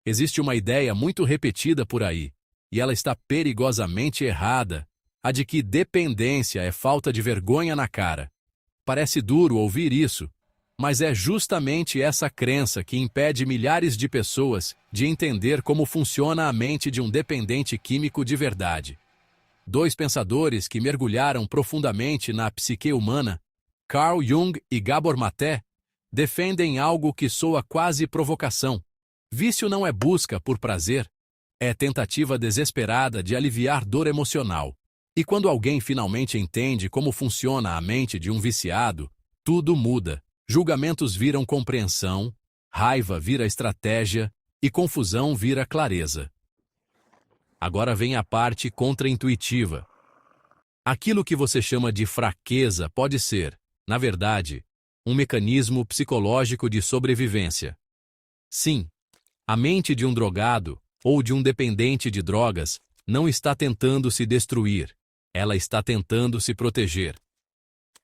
Existe uma ideia muito repetida por aí, e ela está perigosamente errada, a de que dependência é falta de vergonha na cara. Parece duro ouvir isso, mas é justamente essa crença que impede milhares de pessoas de entender como funciona a mente de um dependente químico de verdade. Dois pensadores que mergulharam profundamente na psique humana, Carl Jung e Gabor Maté, defendem algo que soa quase provocação. Vício não é busca por prazer, é tentativa desesperada de aliviar dor emocional. E quando alguém finalmente entende como funciona a mente de um viciado, tudo muda. Julgamentos viram compreensão, raiva vira estratégia e confusão vira clareza. Agora vem a parte contraintuitiva. Aquilo que você chama de fraqueza pode ser, na verdade, um mecanismo psicológico de sobrevivência. Sim, a mente de um drogado ou de um dependente de drogas não está tentando se destruir, ela está tentando se proteger.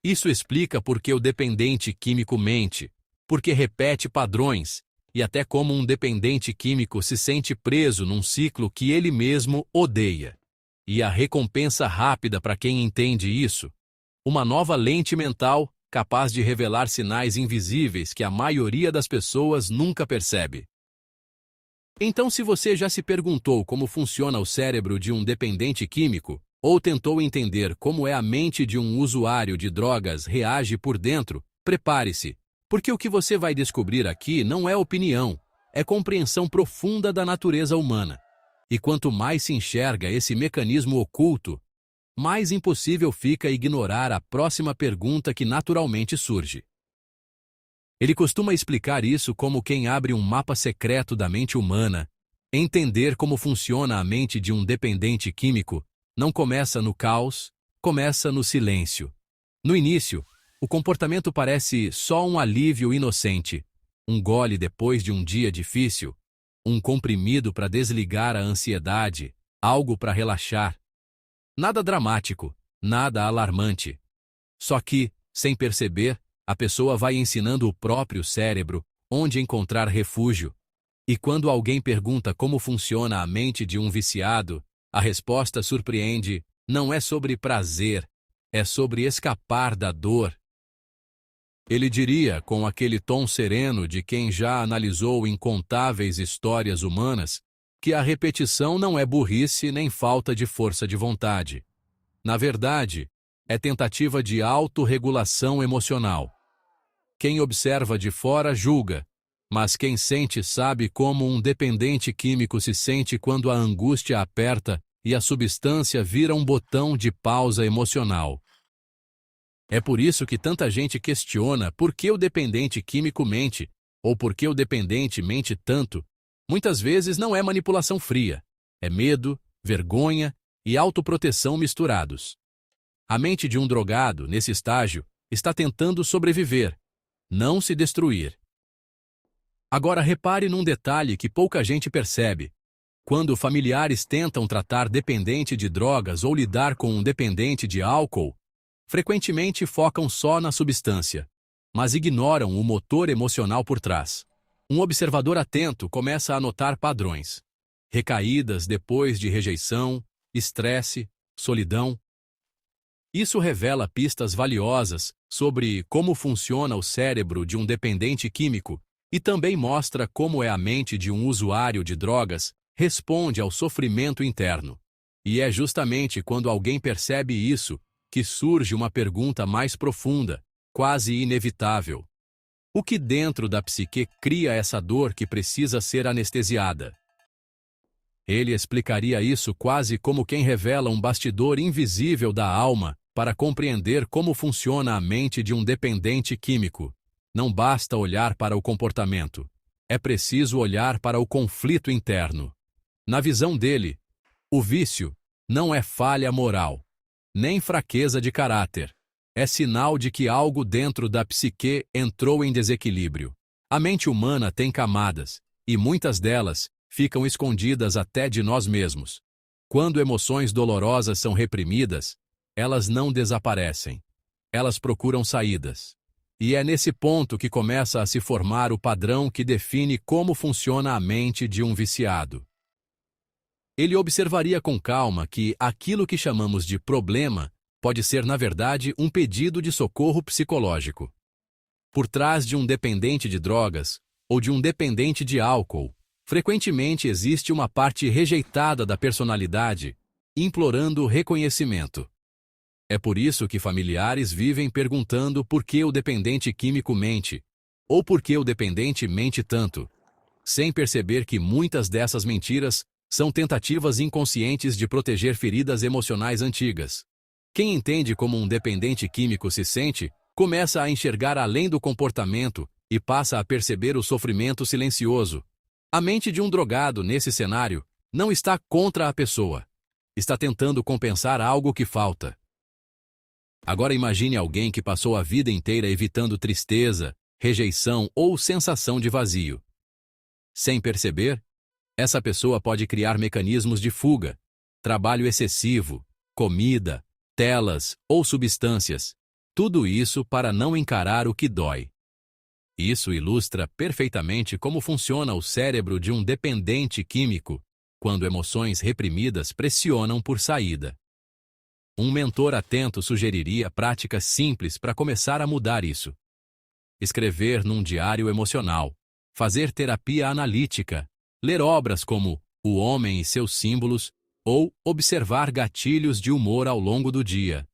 Isso explica por que o dependente químico mente, porque repete padrões, e até como um dependente químico se sente preso num ciclo que ele mesmo odeia. E a recompensa rápida para quem entende isso? Uma nova lente mental capaz de revelar sinais invisíveis que a maioria das pessoas nunca percebe. Então, se você já se perguntou como funciona o cérebro de um dependente químico, ou tentou entender como é a mente de um usuário de drogas reage por dentro, prepare-se, porque o que você vai descobrir aqui não é opinião, é compreensão profunda da natureza humana. E quanto mais se enxerga esse mecanismo oculto, mais impossível fica ignorar a próxima pergunta que naturalmente surge. Ele costuma explicar isso como quem abre um mapa secreto da mente humana. Entender como funciona a mente de um dependente químico não começa no caos, começa no silêncio. No início, o comportamento parece só um alívio inocente, um gole depois de um dia difícil, um comprimido para desligar a ansiedade, algo para relaxar. Nada dramático, nada alarmante. Só que, sem perceber, a pessoa vai ensinando o próprio cérebro onde encontrar refúgio. E quando alguém pergunta como funciona a mente de um viciado, a resposta surpreende, não é sobre prazer, é sobre escapar da dor. Ele diria, com aquele tom sereno de quem já analisou incontáveis histórias humanas, que a repetição não é burrice nem falta de força de vontade. Na verdade, é tentativa de autorregulação emocional. Quem observa de fora julga, mas quem sente sabe como um dependente químico se sente quando a angústia aperta e a substância vira um botão de pausa emocional. É por isso que tanta gente questiona por que o dependente químico mente, ou por que o dependente mente tanto. Muitas vezes não é manipulação fria, é medo, vergonha e autoproteção misturados. A mente de um drogado, nesse estágio, está tentando sobreviver, não se destruir. Agora repare num detalhe que pouca gente percebe. Quando familiares tentam tratar dependente de drogas ou lidar com um dependente de álcool, frequentemente focam só na substância, mas ignoram o motor emocional por trás. Um observador atento começa a notar padrões. Recaídas depois de rejeição, estresse, solidão. Isso revela pistas valiosas sobre como funciona o cérebro de um dependente químico e também mostra como é a mente de um usuário de drogas responde ao sofrimento interno. E é justamente quando alguém percebe isso que surge uma pergunta mais profunda, quase inevitável. O que dentro da psique cria essa dor que precisa ser anestesiada? Ele explicaria isso quase como quem revela um bastidor invisível da alma para compreender como funciona a mente de um dependente químico. Não basta olhar para o comportamento. É preciso olhar para o conflito interno. Na visão dele, o vício não é falha moral, nem fraqueza de caráter. É sinal de que algo dentro da psique entrou em desequilíbrio. A mente humana tem camadas, e muitas delas ficam escondidas até de nós mesmos. Quando emoções dolorosas são reprimidas, elas não desaparecem. Elas procuram saídas. E é nesse ponto que começa a se formar o padrão que define como funciona a mente de um viciado. Ele observaria com calma que aquilo que chamamos de problema pode ser, na verdade, um pedido de socorro psicológico. Por trás de um dependente de drogas ou de um dependente de álcool, frequentemente existe uma parte rejeitada da personalidade, implorando reconhecimento. É por isso que familiares vivem perguntando por que o dependente químico mente, ou por que o dependente mente tanto, sem perceber que muitas dessas mentiras são tentativas inconscientes de proteger feridas emocionais antigas. Quem entende como um dependente químico se sente, começa a enxergar além do comportamento e passa a perceber o sofrimento silencioso. A mente de um drogado, nesse cenário, não está contra a pessoa. Está tentando compensar algo que falta. Agora imagine alguém que passou a vida inteira evitando tristeza, rejeição ou sensação de vazio. Sem perceber, essa pessoa pode criar mecanismos de fuga, trabalho excessivo, comida, telas ou substâncias. Tudo isso para não encarar o que dói. Isso ilustra perfeitamente como funciona o cérebro de um dependente químico, quando emoções reprimidas pressionam por saída. Um mentor atento sugeriria práticas simples para começar a mudar isso. Escrever num diário emocional, fazer terapia analítica, ler obras como O Homem e Seus Símbolos ou observar gatilhos de humor ao longo do dia.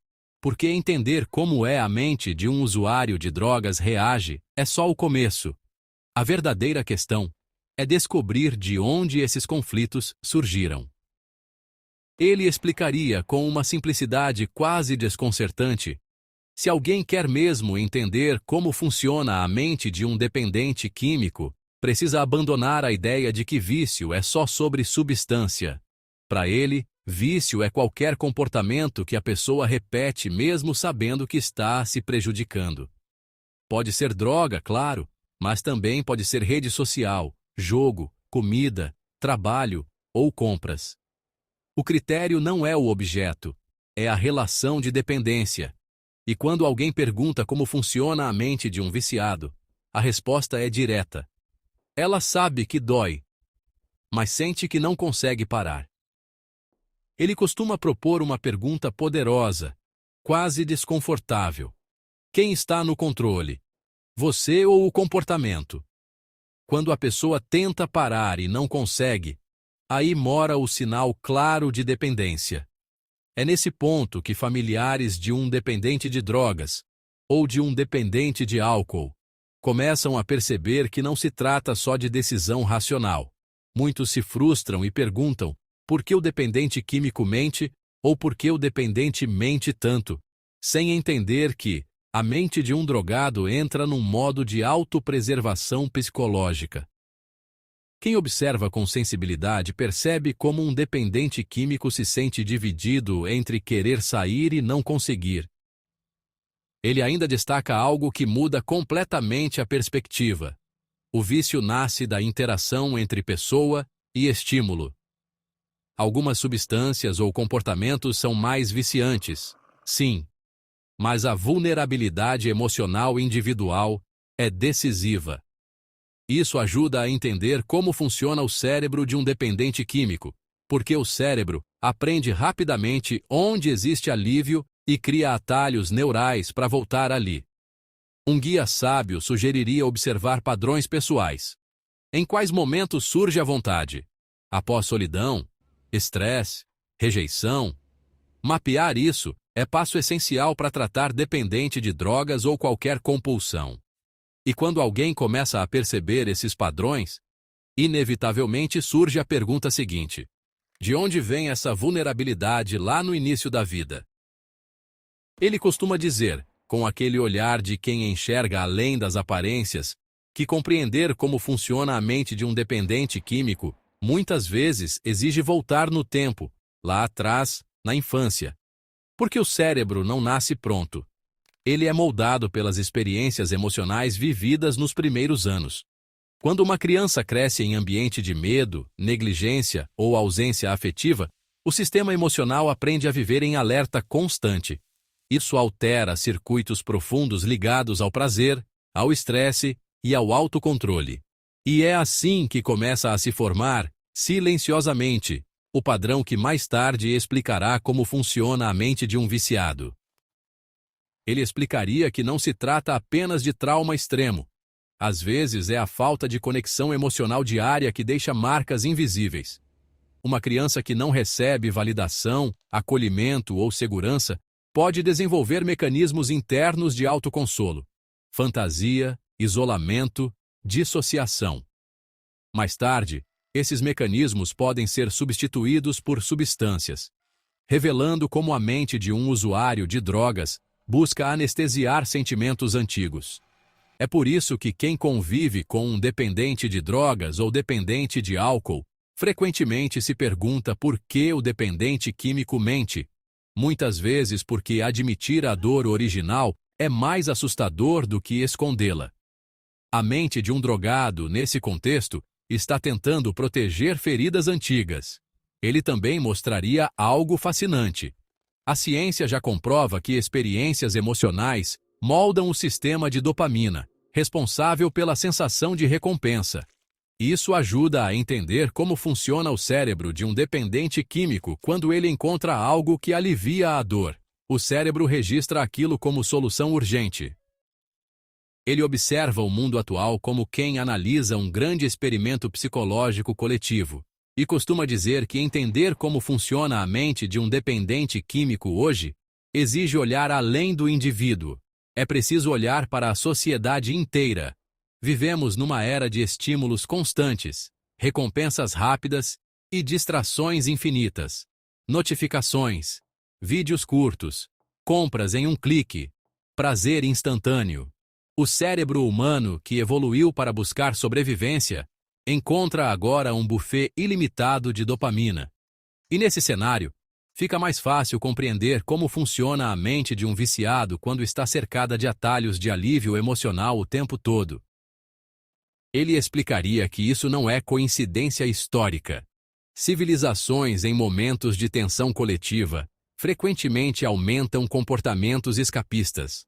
Porque entender como é a mente de um usuário de drogas reage é só o começo. A verdadeira questão é descobrir de onde esses conflitos surgiram. Ele explicaria com uma simplicidade quase desconcertante: se alguém quer mesmo entender como funciona a mente de um dependente químico, precisa abandonar a ideia de que vício é só sobre substância. Para ele, vício é qualquer comportamento que a pessoa repete mesmo sabendo que está se prejudicando. Pode ser droga, claro, mas também pode ser rede social, jogo, comida, trabalho ou compras. O critério não é o objeto, é a relação de dependência. E quando alguém pergunta como funciona a mente de um viciado, a resposta é direta. Ela sabe que dói, mas sente que não consegue parar. Ele costuma propor uma pergunta poderosa, quase desconfortável. Quem está no controle? Você ou o comportamento? Quando a pessoa tenta parar e não consegue, aí mora o sinal claro de dependência. É nesse ponto que familiares de um dependente de drogas ou de um dependente de álcool começam a perceber que não se trata só de decisão racional. Muitos se frustram e perguntam por que o dependente químico mente ou por que o dependente mente tanto, sem entender que a mente de um drogado entra num modo de autopreservação psicológica. Quem observa com sensibilidade percebe como um dependente químico se sente dividido entre querer sair e não conseguir. Ele ainda destaca algo que muda completamente a perspectiva. O vício nasce da interação entre pessoa e estímulo. Algumas substâncias ou comportamentos são mais viciantes, sim, mas a vulnerabilidade emocional individual é decisiva. Isso ajuda a entender como funciona o cérebro de um dependente químico, porque o cérebro aprende rapidamente onde existe alívio e cria atalhos neurais para voltar ali. Um guia sábio sugeriria observar padrões pessoais. Em quais momentos surge a vontade? Após solidão? Estresse? Rejeição? Mapear isso é passo essencial para tratar dependente de drogas ou qualquer compulsão. E quando alguém começa a perceber esses padrões, inevitavelmente surge a pergunta seguinte: de onde vem essa vulnerabilidade lá no início da vida? Ele costuma dizer, com aquele olhar de quem enxerga além das aparências, que compreender como funciona a mente de um dependente químico muitas vezes exige voltar no tempo, lá atrás, na infância. Porque o cérebro não nasce pronto. Ele é moldado pelas experiências emocionais vividas nos primeiros anos. Quando uma criança cresce em ambiente de medo, negligência ou ausência afetiva, o sistema emocional aprende a viver em alerta constante. Isso altera circuitos profundos ligados ao prazer, ao estresse e ao autocontrole. E é assim que começa a se formar, silenciosamente, o padrão que mais tarde explicará como funciona a mente de um viciado. Ele explicaria que não se trata apenas de trauma extremo. Às vezes é a falta de conexão emocional diária que deixa marcas invisíveis. Uma criança que não recebe validação, acolhimento ou segurança pode desenvolver mecanismos internos de autoconsolo, fantasia, isolamento, dissociação. Mais tarde, esses mecanismos podem ser substituídos por substâncias, revelando como a mente de um usuário de drogas busca anestesiar sentimentos antigos. É por isso que quem convive com um dependente de drogas ou dependente de álcool frequentemente se pergunta por que o dependente químico mente, muitas vezes porque admitir a dor original é mais assustador do que escondê-la. A mente de um drogado, nesse contexto, está tentando proteger feridas antigas. Ele também mostraria algo fascinante. A ciência já comprova que experiências emocionais moldam o sistema de dopamina, responsável pela sensação de recompensa. Isso ajuda a entender como funciona o cérebro de um dependente químico quando ele encontra algo que alivia a dor. O cérebro registra aquilo como solução urgente. Ele observa o mundo atual como quem analisa um grande experimento psicológico coletivo, e costuma dizer que entender como funciona a mente de um dependente químico hoje exige olhar além do indivíduo. É preciso olhar para a sociedade inteira. Vivemos numa era de estímulos constantes, recompensas rápidas e distrações infinitas. Notificações, vídeos curtos, compras em um clique, prazer instantâneo. O cérebro humano, que evoluiu para buscar sobrevivência, encontra agora um buffet ilimitado de dopamina. E nesse cenário, fica mais fácil compreender como funciona a mente de um viciado quando está cercada de atalhos de alívio emocional o tempo todo. Ele explicaria que isso não é coincidência histórica. Civilizações em momentos de tensão coletiva frequentemente aumentam comportamentos escapistas.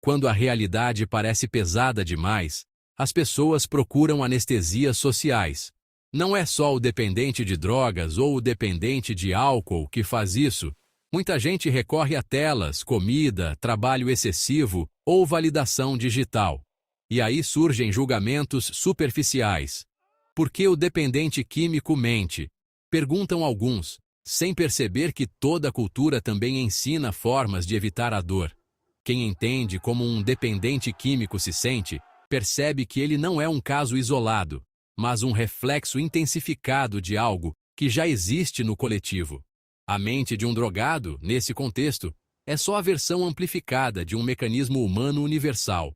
Quando a realidade parece pesada demais, as pessoas procuram anestesias sociais. Não é só o dependente de drogas ou o dependente de álcool que faz isso. Muita gente recorre a telas, comida, trabalho excessivo ou validação digital. E aí surgem julgamentos superficiais. Por que o dependente químico mente? Perguntam alguns, sem perceber que toda a cultura também ensina formas de evitar a dor. Quem entende como um dependente químico se sente, percebe que ele não é um caso isolado, mas um reflexo intensificado de algo que já existe no coletivo. A mente de um drogado, nesse contexto, é só a versão amplificada de um mecanismo humano universal.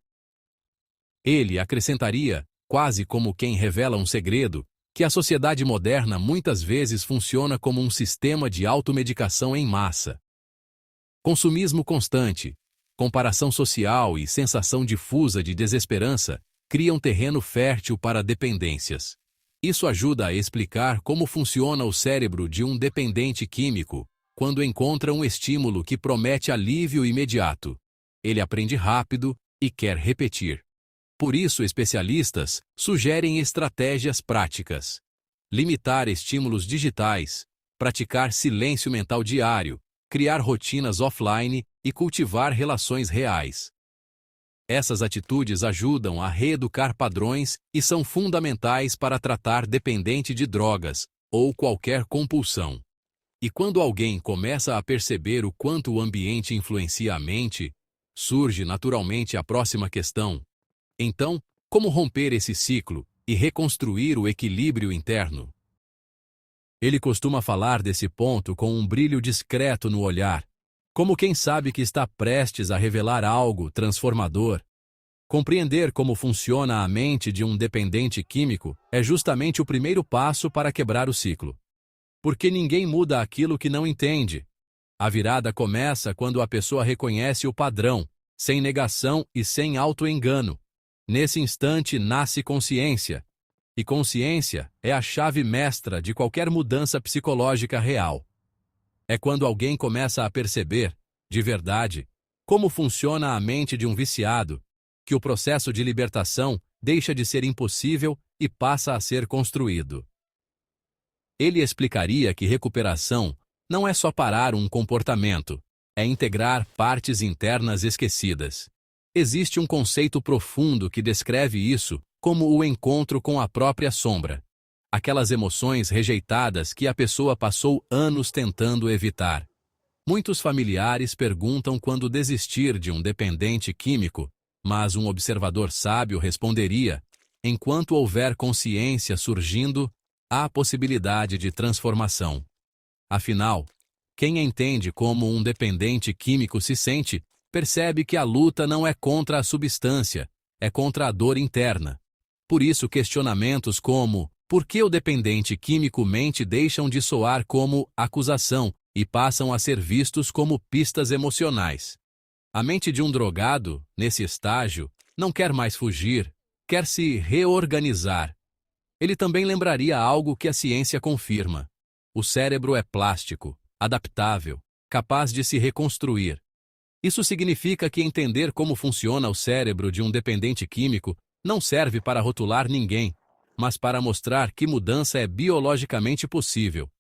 Ele acrescentaria, quase como quem revela um segredo, que a sociedade moderna muitas vezes funciona como um sistema de automedicação em massa. Consumismo constante, comparação social e sensação difusa de desesperança criam terreno fértil para dependências. Isso ajuda a explicar como funciona o cérebro de um dependente químico quando encontra um estímulo que promete alívio imediato. Ele aprende rápido e quer repetir. Por isso, especialistas sugerem estratégias práticas. Limitar estímulos digitais, praticar silêncio mental diário, criar rotinas offline e cultivar relações reais. Essas atitudes ajudam a reeducar padrões e são fundamentais para tratar dependente de drogas ou qualquer compulsão. E quando alguém começa a perceber o quanto o ambiente influencia a mente, surge naturalmente a próxima questão. Então, como romper esse ciclo e reconstruir o equilíbrio interno? Ele costuma falar desse ponto com um brilho discreto no olhar, como quem sabe que está prestes a revelar algo transformador. Compreender como funciona a mente de um dependente químico é justamente o primeiro passo para quebrar o ciclo. Porque ninguém muda aquilo que não entende. A virada começa quando a pessoa reconhece o padrão, sem negação e sem auto-engano. Nesse instante nasce consciência. E consciência é a chave mestra de qualquer mudança psicológica real. É quando alguém começa a perceber, de verdade, como funciona a mente de um viciado, que o processo de libertação deixa de ser impossível e passa a ser construído. Ele explicaria que recuperação não é só parar um comportamento, é integrar partes internas esquecidas. Existe um conceito profundo que descreve isso como o encontro com a própria sombra. Aquelas emoções rejeitadas que a pessoa passou anos tentando evitar. Muitos familiares perguntam quando desistir de um dependente químico, mas um observador sábio responderia: enquanto houver consciência surgindo, há possibilidade de transformação. Afinal, quem entende como um dependente químico se sente, percebe que a luta não é contra a substância, é contra a dor interna. Por isso, questionamentos como por que o dependente químico mente deixam de soar como acusação e passam a ser vistos como pistas emocionais. A mente de um drogado, nesse estágio, não quer mais fugir, quer se reorganizar. Ele também lembraria algo que a ciência confirma. O cérebro é plástico, adaptável, capaz de se reconstruir. Isso significa que entender como funciona o cérebro de um dependente químico não serve para rotular ninguém, mas para mostrar que mudança é biologicamente possível.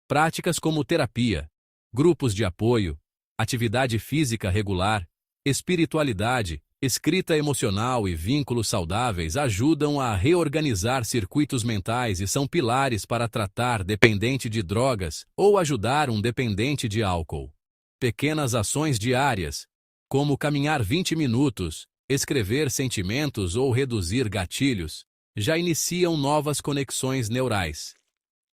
Práticas como terapia, grupos de apoio, atividade física regular, espiritualidade, escrita emocional e vínculos saudáveis ajudam a reorganizar circuitos mentais e são pilares para tratar dependente de drogas ou ajudar um dependente de álcool. Pequenas ações diárias, como caminhar 20 minutos, escrever sentimentos ou reduzir gatilhos, já iniciam novas conexões neurais.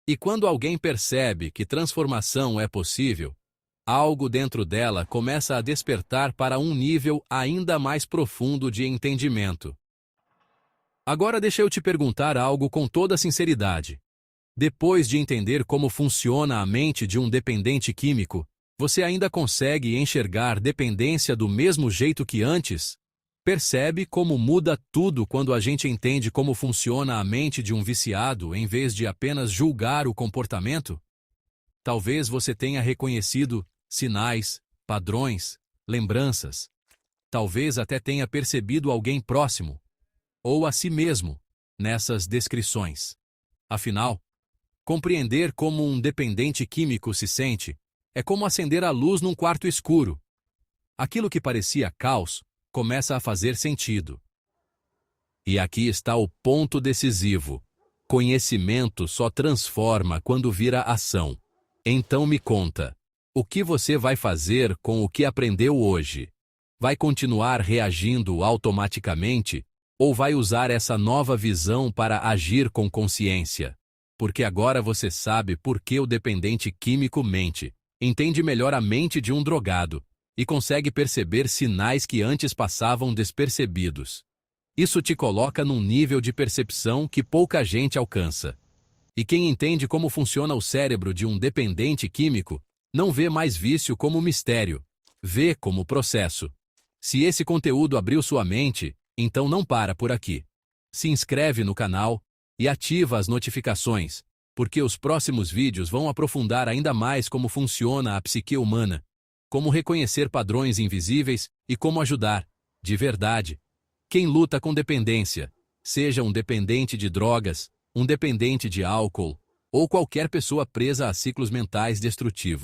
E quando alguém percebe que transformação é possível, algo dentro dela começa a despertar para um nível ainda mais profundo de entendimento. Agora deixa eu te perguntar algo com toda sinceridade. Depois de entender como funciona a mente de um dependente químico, você ainda consegue enxergar dependência do mesmo jeito que antes? Percebe como muda tudo quando a gente entende como funciona a mente de um viciado em vez de apenas julgar o comportamento? Talvez você tenha reconhecido sinais, padrões, lembranças. Talvez até tenha percebido alguém próximo, ou a si mesmo, nessas descrições. Afinal, compreender como um dependente químico se sente é como acender a luz num quarto escuro. Aquilo que parecia caos começa a fazer sentido. E aqui está o ponto decisivo. Conhecimento só transforma quando vira ação. Então me conta, o que você vai fazer com o que aprendeu hoje? Vai continuar reagindo automaticamente ou vai usar essa nova visão para agir com consciência? Porque agora você sabe por que o dependente químico mente, entende melhor a mente de um drogado e consegue perceber sinais que antes passavam despercebidos. Isso te coloca num nível de percepção que pouca gente alcança. E quem entende como funciona o cérebro de um dependente químico, não vê mais vício como mistério, vê como processo. Se esse conteúdo abriu sua mente, então não para por aqui. Se inscreve no canal e ativa as notificações, porque os próximos vídeos vão aprofundar ainda mais como funciona a psique humana, como reconhecer padrões invisíveis e como ajudar, de verdade, quem luta com dependência, seja um dependente de drogas, um dependente de álcool ou qualquer pessoa presa a ciclos mentais destrutivos.